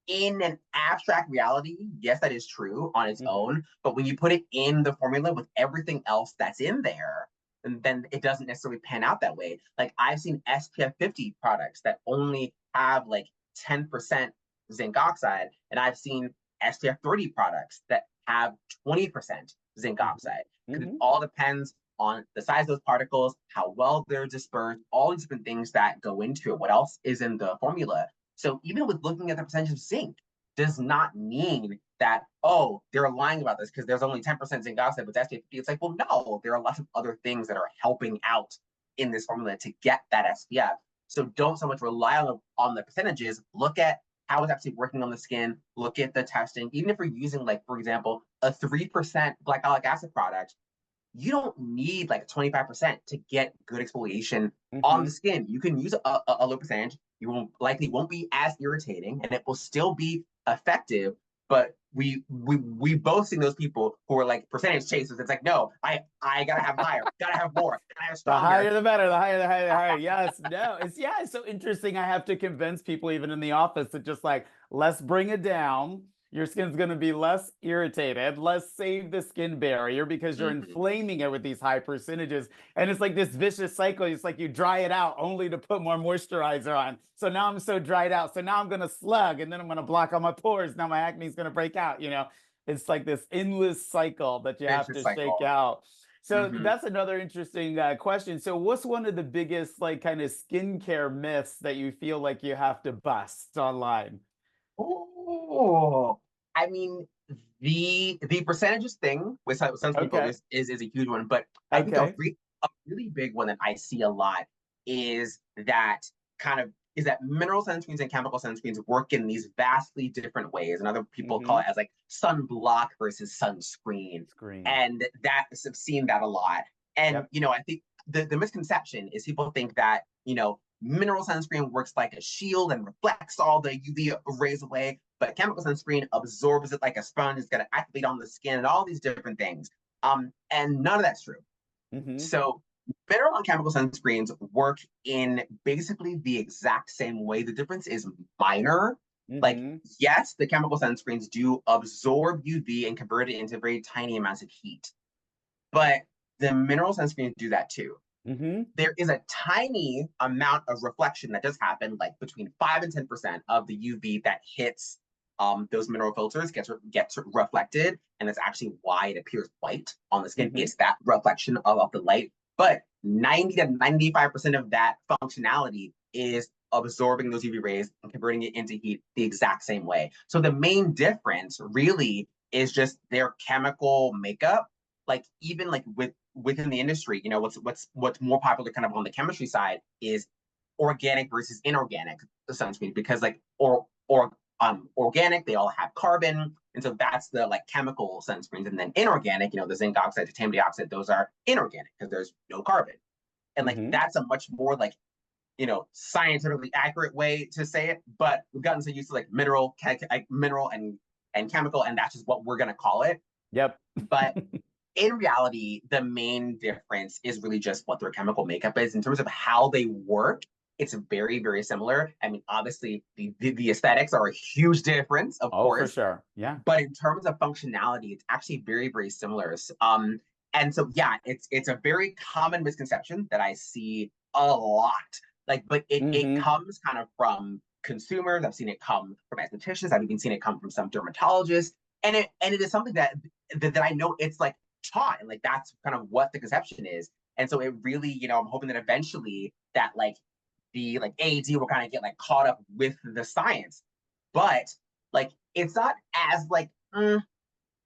in an abstract reality, yes, that is true on its Hmm. own. But when you put it in the formula with everything else that's in there, and then it doesn't necessarily pan out that way. Like I've seen SPF 50 products that only have like 10% zinc oxide, and I've seen SPF 30 products that have 20% zinc oxide, because it Mhm. all depends on the size of those particles, how well they're dispersed, all these different things that go into it. What else is in the formula? So even with looking at the percentage of zinc does not mean that, oh, they're lying about this because there's only 10% zinc oxide, but that's 50. It's like, well, no, there are lots of other things that are helping out in this formula to get that SPF. So don't so much rely on the percentages. Look at how it's actually working on the skin. Look at the testing. Even if you're using, like, for example, a 3% glycolic acid product, you don't need like 25% to get good exfoliation on the Mhm. skin. You can use a low percentage. You won't be as irritating, and it will still be effective. But we both seen those people who are like percentage chasers. It's like, no, I gotta have higher, gotta have more, gotta have The stronger. higher the better, the higher, the higher, the higher. Yes, no, it's so interesting. I have to convince people even in the office that just like, let's bring it down. Your skin's going to be less irritated. Let's save the skin barrier because you're Mm-hmm. inflaming it with these high percentages. And it's like this vicious cycle. It's like you dry it out only to put more moisturizer on. So now I'm so dried out. So now I'm going to slug and then I'm going to block all my pores. Now my acne is going to break out. It's like this endless cycle that you have Vicious to shake cycle. out. So Mm-hmm. that's another interesting question. So what's one of the biggest like kind of skincare myths that you feel like you have to bust online? Oh, I mean, the percentages thing with some people Okay. is a huge one, but I think Okay. a really big one that I see a lot is that mineral sunscreens and chemical sunscreens work in these vastly different ways, and other people call Mm-hmm. it as like sunblock versus sunscreen, Screen. and I've seen that a lot. And Yep. I think the misconception is people think that mineral sunscreen works like a shield and reflects all the UV rays away, but chemical sunscreen absorbs it like a sponge. It's going to activate on the skin and all these different things. And none of that's true. Mm-hmm. So mineral and chemical sunscreens work in basically the exact same way. The difference is minor. Like, Mm-hmm. yes, the chemical sunscreens do absorb UV and convert it into very tiny amounts of heat, but the mineral sunscreens do that too. Mm-hmm. There is a tiny amount of reflection that does happen, like between 5 and 10% of the UV that hits those mineral filters gets reflected, and that's actually why it appears white on the skin. Mm-hmm. It's that reflection of the light, but 90 to 95% of that functionality is absorbing those UV rays and converting it into heat the exact same way. So the main difference really is just their chemical makeup. Like, even like within the industry, what's more popular kind of on the chemistry side is organic versus inorganic sunscreen, because like organic, they all have carbon, and so that's the like chemical sunscreens. And then inorganic, the zinc oxide, titanium dioxide, those are inorganic because there's no carbon. And like Mm-hmm. that's a much more like scientifically accurate way to say it, but we've gotten so used to like mineral and chemical, and that's just what we're gonna call it. Yep. But in reality, the main difference is really just what their chemical makeup is. In terms of how they work, it's very, very similar. I mean, obviously, the aesthetics are a huge difference, of Oh, for course, sure. Yeah. but in terms of functionality, it's actually very, very similar. And so, yeah, it's a very common misconception that I see a lot. Like, but it Mm-hmm. comes kind of from consumers. I've seen it come from estheticians. I've even seen it come from some dermatologists. And it is something that I know it's like taught, and like that's kind of what the conception is. And so it really, I'm hoping that eventually that like the like AD will kind of get like caught up with the science. But like it's not as like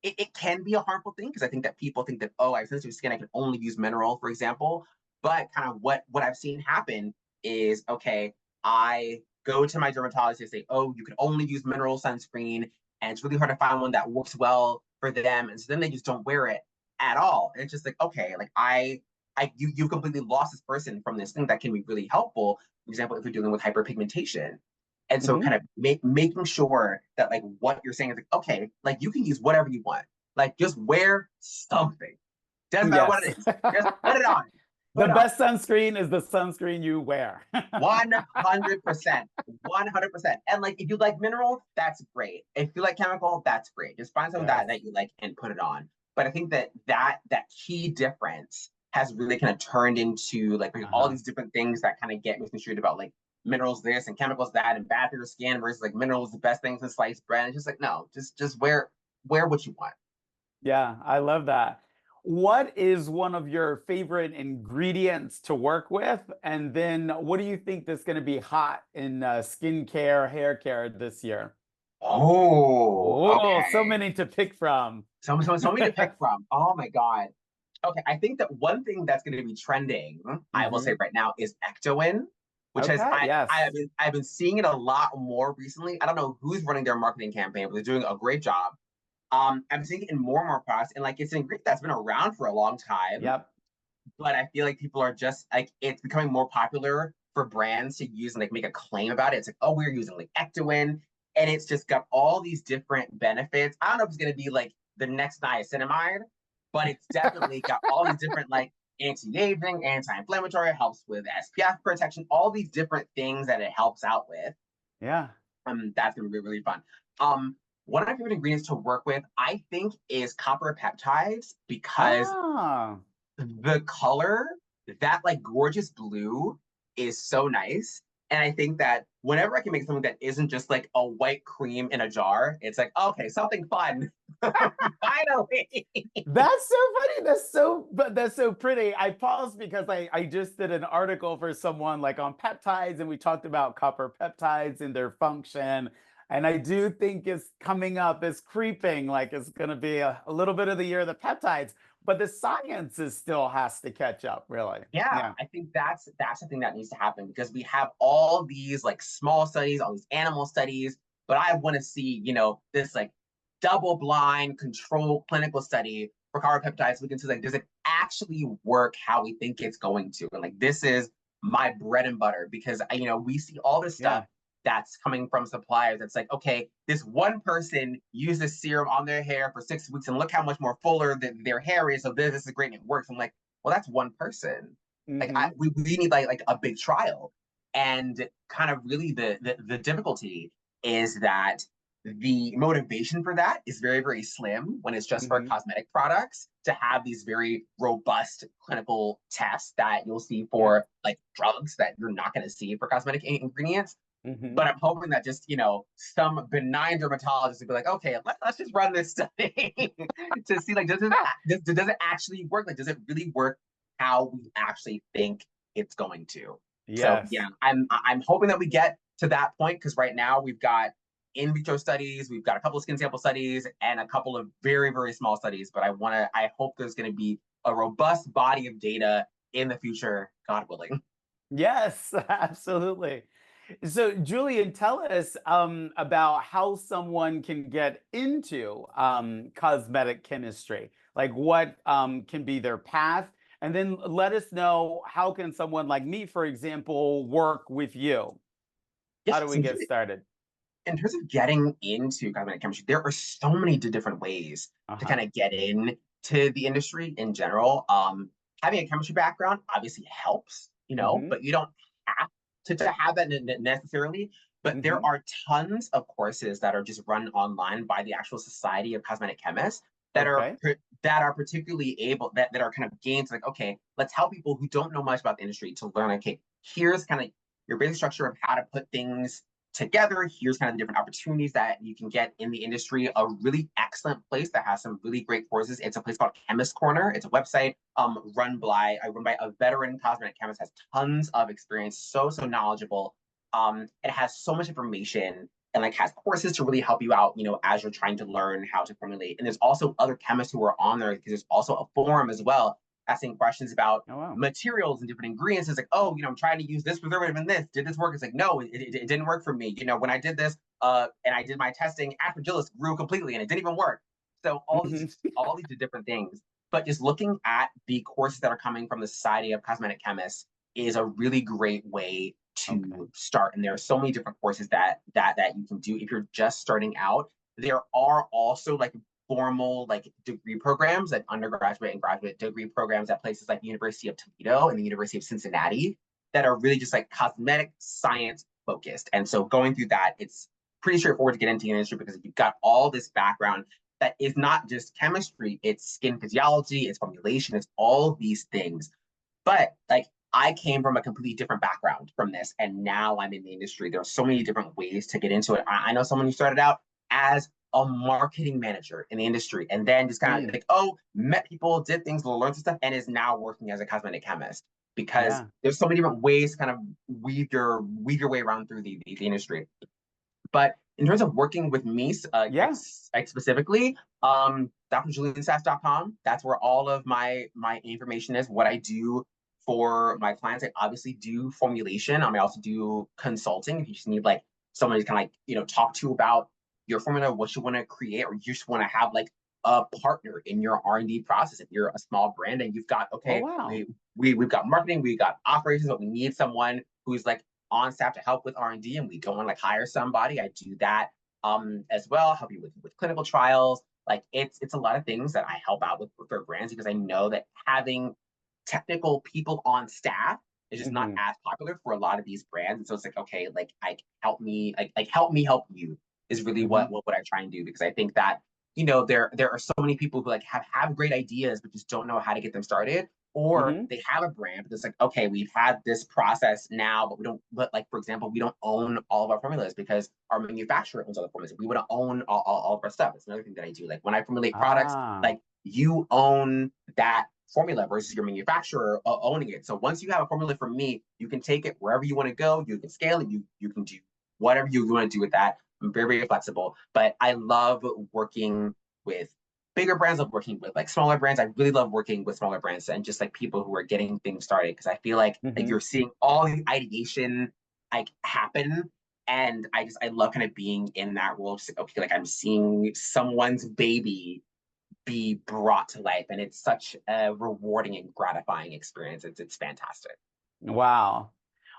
it can be a harmful thing, because I think that people think that, oh, I have sensitive skin, I can only use mineral, for example. But kind of what I've seen happen is, okay, I go to my dermatologist and say, oh, you can only use mineral sunscreen, and it's really hard to find one that works well for them, and so then they just don't wear it at all. And it's just like, okay, like you've completely lost this person from this thing that can be really helpful. For example, if you're dealing with hyperpigmentation. And so Mm-hmm. kind of making sure that like what you're saying is like, okay, like you can use whatever you want. Like just wear something. Doesn't matter what Yes. it is. Just put it on. The Put it on. best sunscreen is the sunscreen you wear. 100%. 100%. And like if you like mineral, that's great. If you like chemical, that's great. Just find something Yes. that you like and put it on. But I think that key difference has really kind of turned into like all Uh-huh. these different things that kind of get misconstrued about like minerals this and chemicals that and bad for your skin versus like minerals the best things in sliced bread. And it's just like, no, just wear what you want. Yeah, I love that. What is one of your favorite ingredients to work with? And then what do you think that's going to be hot in skincare, hair care this year? Oh, Oh, so okay. many to pick from. So many to pick from. Oh my God. Okay, I think that one thing that's going to be trending, I will say Hmm. right now, is ectoin, which has Okay, yes. I've been seeing it a lot more recently. I don't know who's running their marketing campaign, but they're doing a great job. I'm seeing it in more and more products, and like it's an ingredient that's been around for a long time, Yep. but I feel like people are just like it's becoming more popular for brands to use and like make a claim about it. It's like, oh, we're using like ectoin, and it's just got all these different benefits. I don't know if it's gonna be like the next niacinamide, but it's definitely got all these different like anti-aging, anti-inflammatory, helps with SPF protection, all these different things that it helps out with. Yeah. That's gonna be really fun. One of my favorite ingredients to work with, I think, is copper peptides because Ah. the color, that like gorgeous blue is so nice. And I think that whenever I can make something that isn't just like a white cream in a jar, it's like, okay, something fun. Finally. That's so funny. That's so pretty. I paused because I just did an article for someone like on peptides, and we talked about copper peptides and their function. And I do think it's coming up, it's creeping, like it's going to be a little bit of the year of the peptides, but the science is still has to catch up, really. Yeah, Yeah. I think that's the thing that needs to happen because we have all these like small studies, all these animal studies, but I want to see, this like double blind controlled clinical study for peptides. We can see like, does it actually work how we think it's going to? And like this is my bread and butter because we see all this stuff Yeah. that's coming from suppliers. It's like, okay, this one person used this serum on their hair for 6 weeks and look how much more fuller their hair is. So this is great and it works. I'm like, well, that's one person. Like Hmm. we need like a big trial. And kind of really the difficulty is that the motivation for that is very, very slim when it's just for Hmm. cosmetic products to have these very robust clinical tests that you'll see Yeah. for like drugs that you're not going to see for cosmetic ingredients. Hmm. But I'm hoping that just, some benign dermatologist would be like, okay, let's just run this study to see like, does it actually work? Like, does it really work how we actually think it's going to? So Yes. yeah, I'm hoping that we get to that point because right now we've got in vitro studies, we've got a couple of skin sample studies and a couple of very, very small studies. But I hope there's going to be a robust body of data in the future, God willing. Yes, absolutely. So, Julian, tell us about how someone can get into cosmetic chemistry. Like, what can be their path, and then let us know how can someone like me, for example, work with you. How Yes, do we so get started? in terms of getting into cosmetic chemistry, there are so many different ways to Uh-huh. kind of get in to the industry in general. Having a chemistry background obviously helps, Mm-hmm. but you don't have to have that necessarily. But there Mm-hmm. are tons of courses that are just run online by the actual Society of Cosmetic Chemists Okay. that are particularly able that are kind of games like, okay, let's help people who don't know much about the industry to learn, okay, here's kind of your basic structure of how to put things together. Here's kind of the different opportunities that you can get in the industry. A really excellent place that has some really great courses. It's a place called Chemist Corner. It's a website run by a veteran cosmetic chemist, has tons of experience, so knowledgeable. It has so much information and like has courses to really help you out, as you're trying to learn how to formulate. And there's also other chemists who are on there because there's also a forum as well asking questions about Oh, wow. materials and different ingredients. It's like, oh, I'm trying to use this preservative in this. Did this work? It's like, no, it didn't work for me. When I did this, and I did my testing, aspergillus grew completely, and it didn't even work. So Hmm. all these different things. But just looking at the courses that are coming from the Society of Cosmetic Chemists is a really great way Okay. to start. And there are so many different courses that you can do if you're just starting out. There are also like formal like degree programs, like undergraduate and graduate degree programs at places like the University of Toledo and the University of Cincinnati that are really just like cosmetic science focused. And so going through that, it's pretty straightforward to get into the industry because you've got all this background that is not just chemistry, it's skin physiology, it's formulation, it's all these things. But like I came from a completely different background from this, and now I'm in the industry. There are so many different ways to get into it. I know someone who started out as a marketing manager in the industry, and then just kind of like, oh, met people, did things, learned some stuff, and is now working as a cosmetic chemist because Yeah. there's so many different ways to kind of weave your way around through the industry. But in terms of working with me, Yeah. specifically, drjuliansass.com. That's where all of my information is. What I do for my clients, I obviously do formulation. I also do consulting. If you just need like someone to kind of like talk to about your formula, what you want to create, or you just want to have like a partner in your R&D process. If you're a small brand and you've got Oh, okay, wow. we've got marketing, we've got operations, but we need someone who's like on staff to help with R&D, and we don't want to like hire somebody. I do that as well. Help you with clinical trials. Like it's a lot of things that I help out with for brands because I know that having technical people on staff is just not as popular for a lot of these brands. And so it's like, okay, like help me, help me help you is really what I try and do, because I think that there are so many people who like have great ideas but just don't know how to get them started, or they have a brand but it's like, okay, we've had this process now, but we don't, but like for example, we don't own all of our formulas because our manufacturer owns all the formulas. We want to own all of our stuff. It's another thing that I do. Like when I formulate products, like you own that formula versus your manufacturer owning it. So once you have a formula from me, you can take it wherever you want to go, you can scale it, you can do whatever you want to do with that. I'm very, very flexible, but I love working with bigger brands. I love working with like smaller brands. I really love working with smaller brands and just like people who are getting things started, because I feel like you're seeing all the ideation like happen, and I love kind of being in that role. Just like, okay, like I'm seeing someone's baby be brought to life, and it's such a rewarding and gratifying experience. It's fantastic. Wow.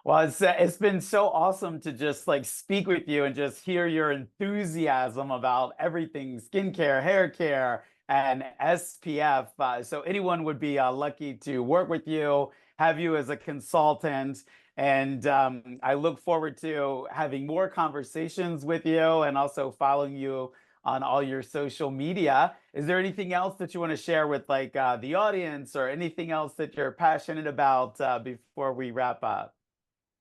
Well, it's been so awesome to just like speak with you and just hear your enthusiasm about everything skincare, hair care, and SPF. So anyone would be lucky to work with you, have you as a consultant. And I look forward to having more conversations with you and also following you on all your social media. Is there anything else that you want to share with like the audience, or anything else that you're passionate about before we wrap up?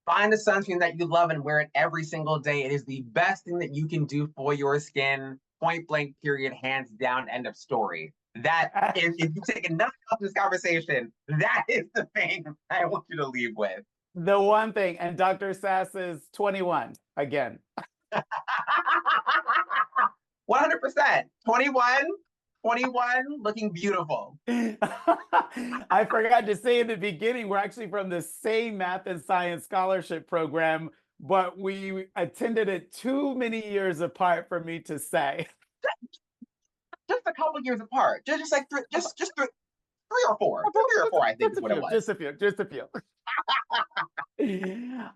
Find a sunscreen that you love and wear it every single day. It is the best thing that you can do for your skin. Point blank, period, hands down, end of story. That, if you take nothing else from this conversation, that is the thing I want you to leave with. The one thing, and Dr. Sass is 21 again. 100%. 21, looking beautiful. I forgot to say in the beginning, we're actually from the same math and science scholarship program, but we attended it too many years apart for me to say. Just a couple years apart. Just like three or four. Three or four, I think is what it was. Just a few.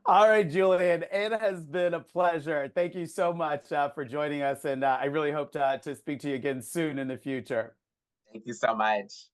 All right, Julian, it has been a pleasure. Thank you so much for joining us, and I really hope to speak to you again soon in the future. Thank you so much.